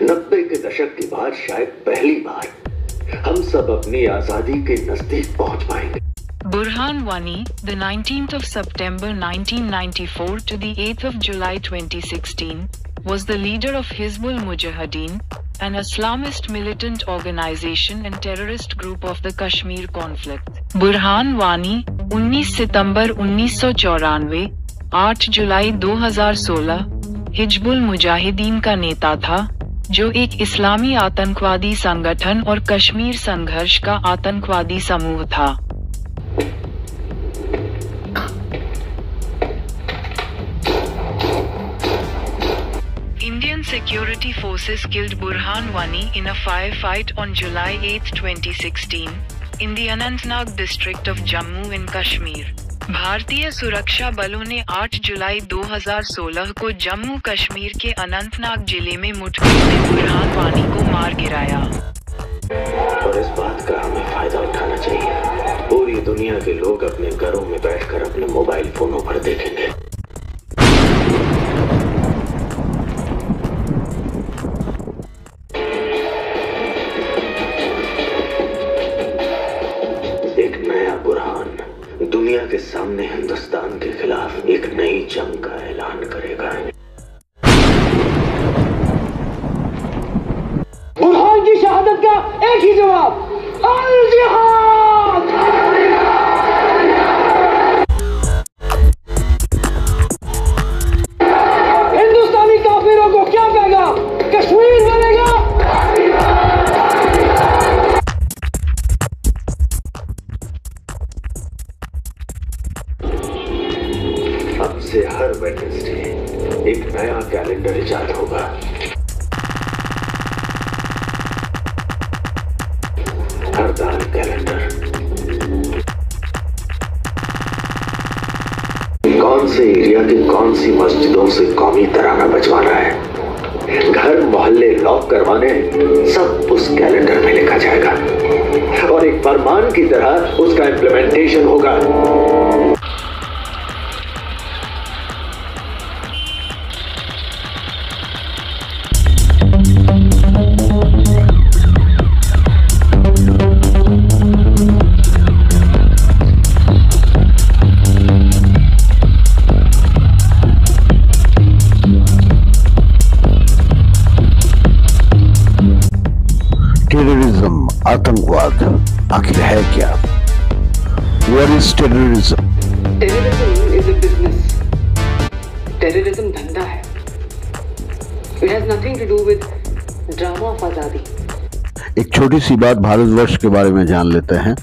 90 के दशक के बाद शायद पहली बार हम सब अपनी आजादी के नजदीक पहुंच पाएंगे। Burhan Wani, the 19th of September 1994 to the 8th of July 2016, was the leader of Hizbul Mujahideen, an Islamist militant organization and terrorist group of the Kashmir conflict. Burhan Wani, 19 सितंबर 1994, 8 जुलाई 2016, हिजबुल मुजाहिदीन का नेता था, जो एक इस्लामी आतंकवादी संगठन और कश्मीर संघर्ष का आतंकवादी समूह था। Indian security forces killed Burhan Wani in a firefight on July 8, 2016, in the Anantnag district of Jammu in Kashmir. भारतीय सुरक्षा बलों ने 8 जुलाई 2016 को जम्मू कश्मीर के अनंतनाग जिले में मुठभेड़ में बुरहान वानी को मार गिराया। और इस बात का हमें फायदा उठाना चाहिए। पूरी दुनिया के लोग अपने घरों में बैठकर अपने मोबाइल फोनों पर देखेंगे। एक नया बुरहान दुनिया के सामने हिंदुस्तान के खिलाफ एक नई जंग का ऐलान करेगा। बुरहान की शहादत का एक ही जवाब, अल जिहाद। हिंदुस्तानी काफिरों को क्या पैगाम? कश्मीर बनेगा। अब से हर वेडनेसडे एक नया कैलेंडर इजाद होगा। हरदाल कैलेंडर। कौन से एरिया की कौन सी मस्जिदों से कौमी तराना बजवाना है, घर मोहल्ले लॉक करवाने, सब उस कैलेंडर में लिखा जाएगा और एक फरमान की तरह उसका इम्प्लीमेंटेशन होगा। टेररिज्म, आतंकवाद आखिर है क्या? What is terrorism? Terrorism is a business. Terrorism धंधा है. It has nothing to do with drama of आजादी. एक छोटी सी बात भारतवर्ष के बारे में जान लेते हैं।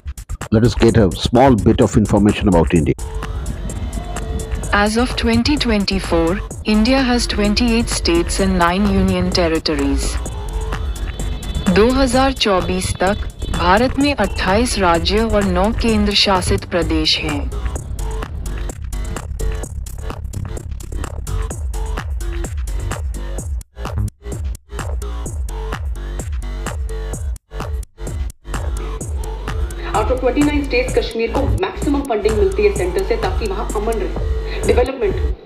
Let us get a small bit of information about India. As of 2024, India has 28 states and 9 union territories. 2024 तक भारत में 28 राज्य और 9 केंद्र शासित प्रदेश हैं। Out of 29 states, कश्मीर को मैक्सिमम फंडिंग मिलती है सेंटर से, ताकि वहां अमन रहे, डेवलपमेंट हो।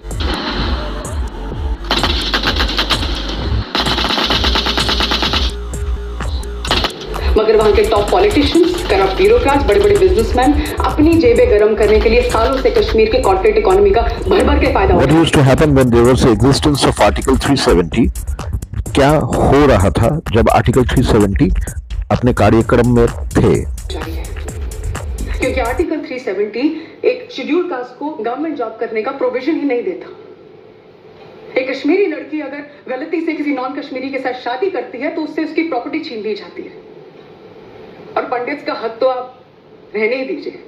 मगर वहां के टॉप पॉलिटिशियंस, करप्ट ब्यूरोक्रेट्स, बड़े बड़े बिजनेसमैन अपनी जेबें गरम करने के लिए सालों से कश्मीर के कॉर्पोरेट इकोनॉमी का भर भर के फायदा What used to happen when there was the existence of Article 370? क्या हो रहा था जब आर्टिकल 370 अपने कार्यक्रम में थे? क्योंकि आर्टिकल 370 एक शेड्यूल्ड कास्ट को गवर्नमेंट जॉब करने का प्रोविजन ही नहीं देता। एक कश्मीरी लड़की अगर गलती से किसी नॉन कश्मीरी के साथ शादी करती है तो उससे उसकी प्रॉपर्टी छीन ली जाती है, और पंडित का हक तो आप रहने ही दीजिए।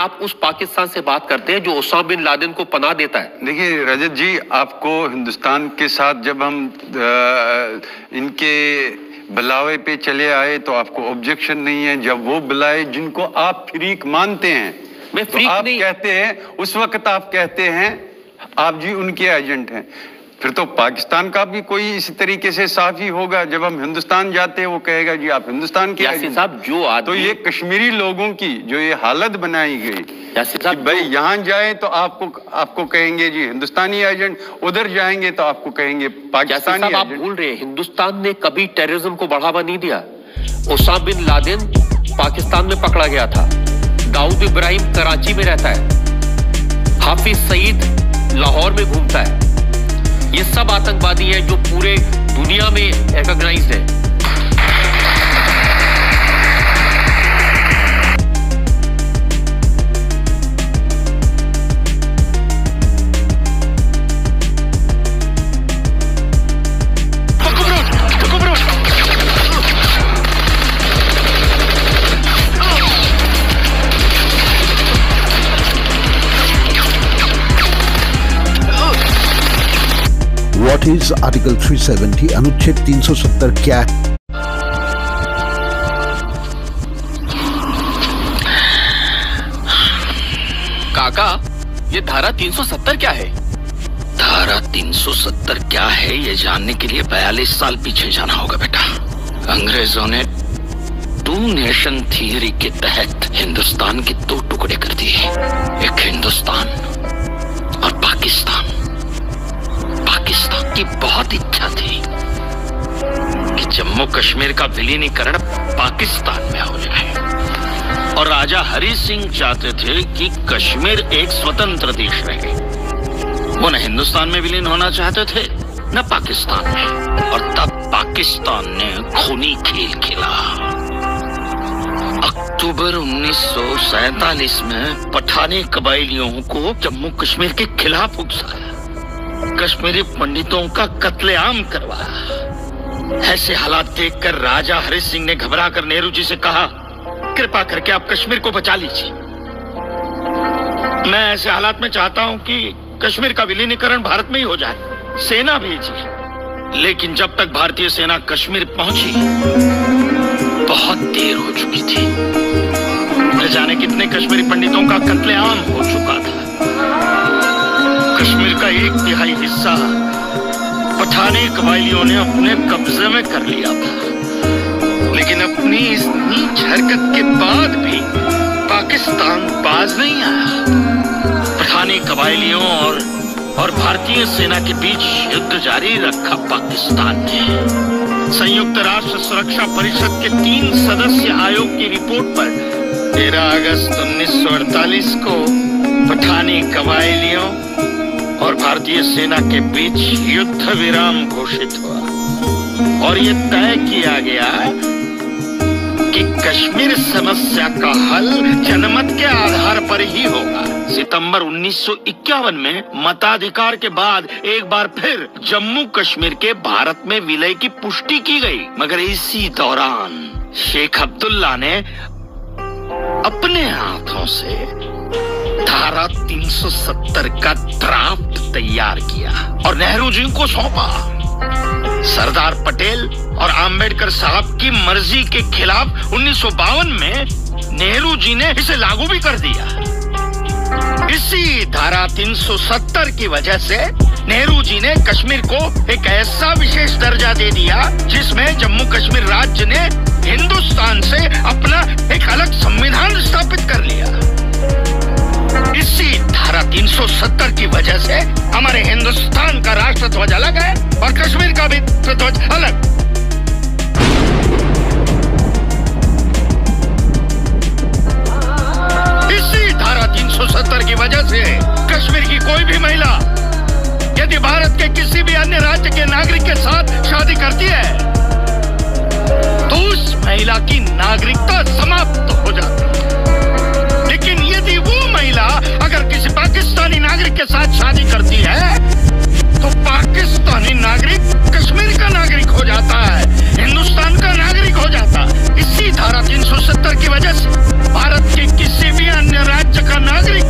आप उस पाकिस्तान से बात करते हैं जो ओसामा बिन लादेन को पनाह देता है। देखिए रजत जी, आपको हिंदुस्तान के साथ जब हम इनके बुलावे पे चले आए तो आपको ऑब्जेक्शन नहीं है। जब वो बुलाए जिनको आप फ्रीक मानते हैं, मैं तो फ्रीक आप नहीं कहते हैं, उस वक्त आप कहते हैं आप जी उनके एजेंट हैं। फिर तो पाकिस्तान का भी कोई इसी तरीके से साफी होगा। जब हम हिंदुस्तान जाते हैं वो कहेगा जी आप हिंदुस्तान के यासीन साहब जो तो ये कश्मीरी लोगों की जो ये हालत बनाई गई यासीन साहब भाई यहाँ जाए तो आपको कहेंगे जी हिंदुस्तानी एजेंट, उधर जाएंगे तो आपको कहेंगे पाकिस्तानी एजेंट। आप भूल रहे हैं हिंदुस्तान ने कभी टेररिज्म को बढ़ावा नहीं दिया। ओसामा बिन लादेन पाकिस्तान में पकड़ा गया था, दाऊद इब्राहिम कराची में रहता है, हाफिज सईद लाहौर में घूमता है। ये सब आतंकवादी हैं जो पूरे दुनिया में रिकॉग्नाइज्ड है। What is Article 370? अनुच्छेद 370 क्या है? काका, ये धारा 370 क्या है? धारा 370 क्या है ये जानने के लिए 42 साल पीछे जाना होगा बेटा। अंग्रेजों ने टू नेशन थियरी के तहत हिंदुस्तान के दो टुकड़े कर दिए, एक हिंदुस्तान और पाकिस्तान। पाकिस्तान की बहुत इच्छा थी कि जम्मू कश्मीर का विलीनीकरण पाकिस्तान में हो जाए और राजा हरि सिंह चाहते थे कि कश्मीर एक स्वतंत्र देश रहे। वो न हिंदुस्तान में विलीन होना चाहते थे न पाकिस्तान में। और तब पाकिस्तान ने खूनी खेल खेला। अक्टूबर 1947 में पठानी कबायलियों को जम्मू कश्मीर के खिलाफ उकसाया, कश्मीरी पंडितों का कत्लेआम करवाया। ऐसे हालात देखकर राजा हरि सिंह ने घबराकर नेहरू जी से कहा, कृपा करके आप कश्मीर को बचा लीजिए। मैं ऐसे हालात में चाहता हूं कि कश्मीर का विलीनीकरण भारत में ही हो जाए, सेना भेजिए। लेकिन जब तक भारतीय सेना कश्मीर पहुंची बहुत देर हो चुकी थी। न जाने कितने कश्मीरी पंडितों का कत्लेआम हो चुका था। कश्मीर का 1/3 हिस्सा पठानी कबायलियों ने अपने कब्जे में कर लिया था। लेकिन अपनी इस नीच हरकत के बाद भी पाकिस्तान बाज नहीं आया। पठानी कबायलियों और भारतीय सेना के बीच युद्ध जारी रखा पाकिस्तान ने। संयुक्त राष्ट्र सुरक्षा परिषद के 3 सदस्य आयोग की रिपोर्ट पर 13 अगस्त 1948 को पठानी कबायलियों और भारतीय सेना के बीच युद्ध विराम घोषित हुआ और ये तय किया गया कि कश्मीर समस्या का हल जनमत के आधार पर ही होगा। सितंबर 1951 में मताधिकार के बाद एक बार फिर जम्मू कश्मीर के भारत में विलय की पुष्टि की गई। मगर इसी दौरान शेख अब्दुल्ला ने अपने हाथों से धारा 370 का ड्राफ्ट तैयार किया और नेहरू जी को सौंपा। सरदार पटेल और अंबेडकर साहब की मर्जी के खिलाफ 1952 में नेहरू जी ने इसे लागू भी कर दिया। इसी धारा 370 की वजह से नेहरू जी ने कश्मीर को एक ऐसा विशेष दर्जा दे दिया जिसमें जम्मू कश्मीर राज्य ने हिंदुस्तान से अपना एक अलग संविधान स्थापित कर लिया। इसी धारा 370 की वजह से हमारे हिंदुस्तान का राष्ट्र ध्वज अलग है और कश्मीर का भी ध्वज अलग। इसी धारा 370 की वजह से कश्मीर की कोई भी महिला यदि भारत के किसी भी अन्य राज्य के नागरिक के साथ शादी करती है तो उस महिला की नागरिकता समाप्त हो जाती है। लेकिन यदि वो महिला अगर किसी पाकिस्तानी नागरिक के साथ शादी करती है तो पाकिस्तानी नागरिक कश्मीर का नागरिक हो जाता है, हिंदुस्तान का नागरिक हो जाता है। इसी धारा 370 की वजह से भारत के किसी भी अन्य राज्य का नागरिक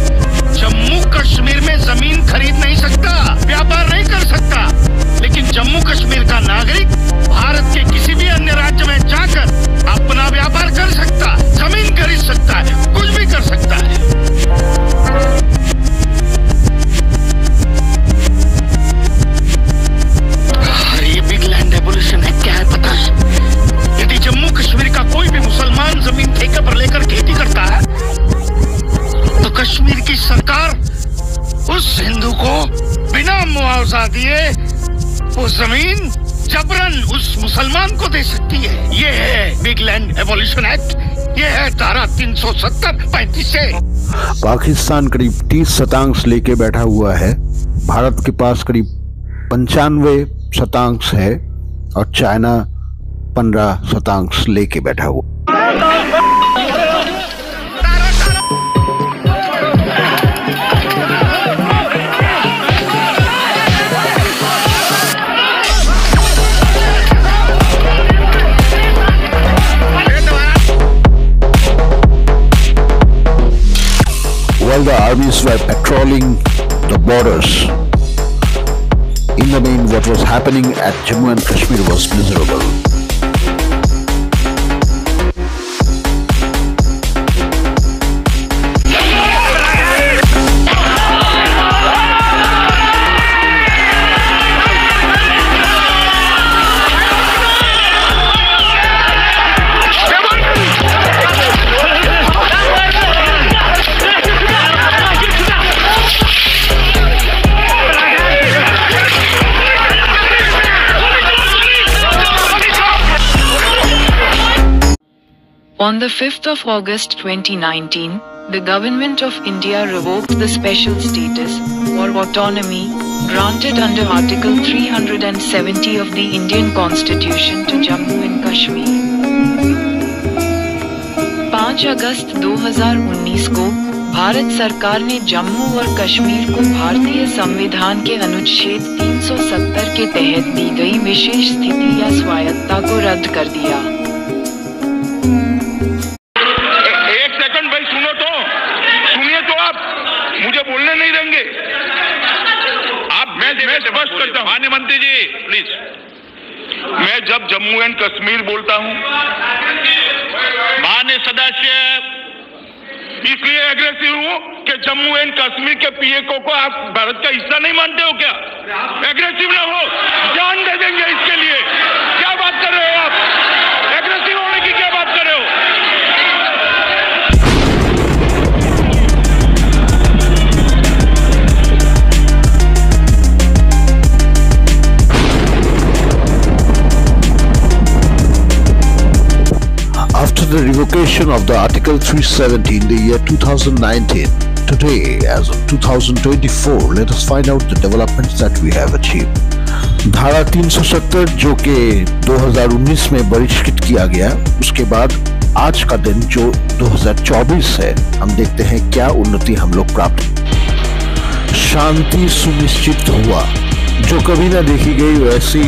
जम्मू कश्मीर में जमीन खरीद नहीं सकता, व्यापार नहीं कर सकता। लेकिन जम्मू कश्मीर का नागरिक भारत के किसी भी अन्य राज्य में जाकर अपना व्यापार कर सकता, जमीन खरीद सकता है, कुछ भी कर सकता है। दिए वो जमीन जबरन उस मुसलमान को दे सकती है। ये है बिग लैंड एवोल्यूशन एक्ट, ये है धारा 370-35 से। पाकिस्तान करीब 30 शतांश लेके बैठा हुआ है, भारत के पास करीब 95 शतांश है और चाइना 15 शतांश लेके बैठा हुआ। While the armies were patrolling the borders, in the main what was happening at Jammu and Kashmir was miserable. On the 5th of August 2019, the Government of India revoked the special status or autonomy granted under Article 370 of the Indian Constitution to Jammu and Kashmir. 5 अगस्त 2019 को भारत सरकार ने जम्मू और कश्मीर को भारतीय संविधान के अनुच्छेद 370 के तहत दी गई विशेष स्थिति या स्वायत्तता को रद्द कर दिया। मुझे बोलने नहीं देंगे आप। मैं स्पष्ट करता हूं माननीय मंत्री जी प्लीज, मैं जब जम्मू एंड कश्मीर बोलता हूं माननीय सदस्य इसलिए एग्रेसिव हूं कि जम्मू एंड कश्मीर के पीएको को आप भारत का हिस्सा नहीं मानते हो क्या? एग्रेसिव ना हो, जान दे देंगे इसके लिए। क्या बात कर रहे हो आप? एग्रेसिव होने की क्या बात कर रहे हो? After the revocation of the Article 370 in the year 2019, today as of 2024, let us find out the developments that we have achieved. धारा 370 जो कि 2019 में बहिष्कृत किया गया, उसके बाद आज का दिन जो 2024 है, हम देखते हैं क्या उन्नति हम लोग प्राप्त। शांति सुनिश्चित हुआ, जो कभी ना देखी गई वैसी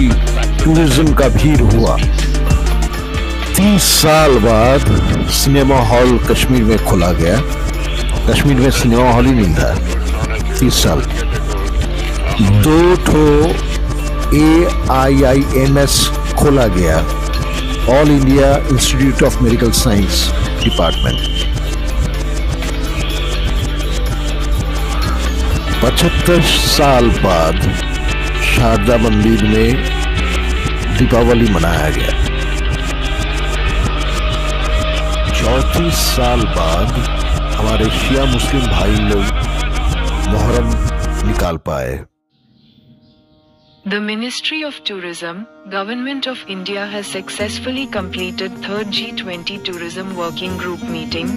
टूरिज्म का भीड़ हुआ। 30 साल बाद सिनेमा हॉल कश्मीर में खोला गया। कश्मीर में सिनेमा हॉल ही नहीं था 30 साल। 2 ठो AIIMS खोला गया, all India institute of medical science department. 75 साल बाद शारदा मंदिर में दीपावली मनाया गया। 34 साल बाद हमारे शिया मुस्लिम भाई लोग मोहर्रम निकाल पाए। The Ministry of Tourism, Government of India has successfully completed 3rd G20 Tourism Working Group meeting,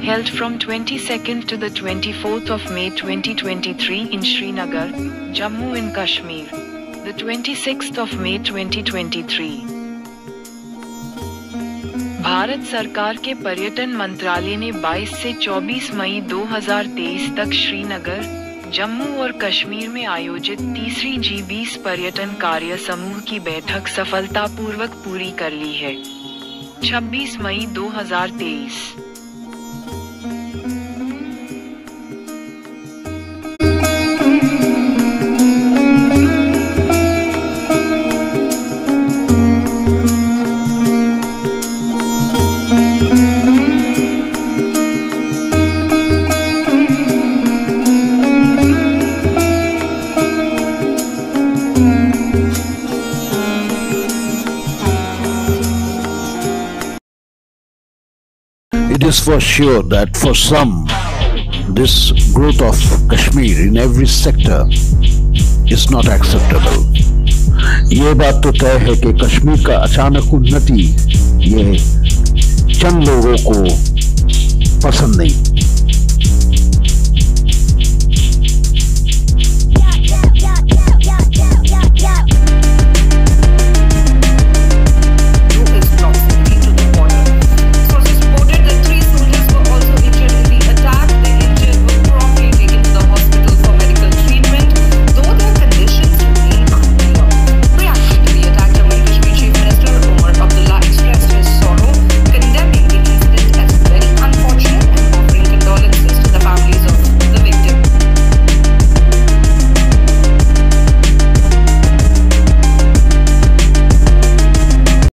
held from 22nd to the 24th of May 2023 in Srinagar, Jammu and Kashmir, the 26th of May 2023. Bharat सरकार के पर्यटन मंत्रालय ने 22 से 24 मई 2023 तक श्रीनगर, जम्मू और कश्मीर में आयोजित तीसरी G20 पर्यटन कार्य समूह की बैठक सफलतापूर्वक पूरी कर ली है। 26 मई 2023। It is for sure that for some, this growth of Kashmir in every sector is not acceptable. ये बात तो तय है कि कश्मीर का अचानक उन्नति ये चंद लोगों को पसंद नहीं।